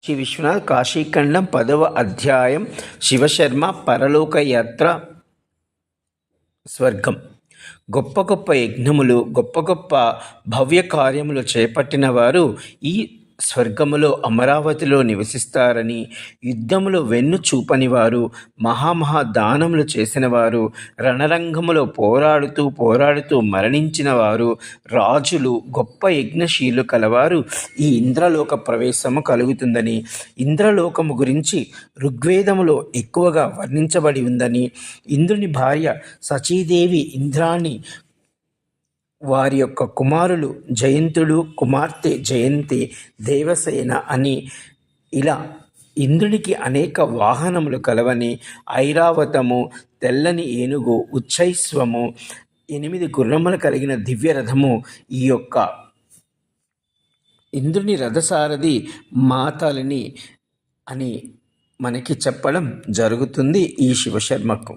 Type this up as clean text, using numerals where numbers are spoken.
శ్రీ విశ్వనాథ్ కాశీఖండం 10వ అధ్యాయం శివశర్మ పరలోకయాత్ర స్వర్గం. గొప్ప గొప్ప యజ్ఞములు గొప్ప గొప్ప భవ్య కార్యములు చేపట్టిన వారు ఈ స్వర్గములో అమరావతిలో నివసిస్తారని, యుద్ధములో వెన్ను చూపని వారు, మహామహా దానములు చేసిన వారు, రణరంగములో పోరాడుతూ మరణించిన వారు, రాజులు, గొప్ప యజ్ఞశీలు కలవారు ఈ ఇంద్రలోక ప్రవేశము కలుగుతుందని, ఇంద్రలోకము గురించి ఋగ్వేదములో ఎక్కువగా వర్ణించబడి ఉందని, ఇంద్రుని భార్య సచీదేవి ఇంద్రాణి వారి యొక్క కుమారులు జయంతుడు, కుమార్తె జయంతి, దేవసేన అని ఇలా ఇంద్రునికి అనేక వాహనములు కలవని, ఐరావతము, తెల్లని ఏనుగు, ఉచ్చైశ్వము, 8 గుర్రములు కలిగిన దివ్యరథము, ఈ యొక్క ఇంద్రుని రథసారథి మాతలిని అని మనకి చెప్పడం జరుగుతుంది ఈ శివశర్మకు.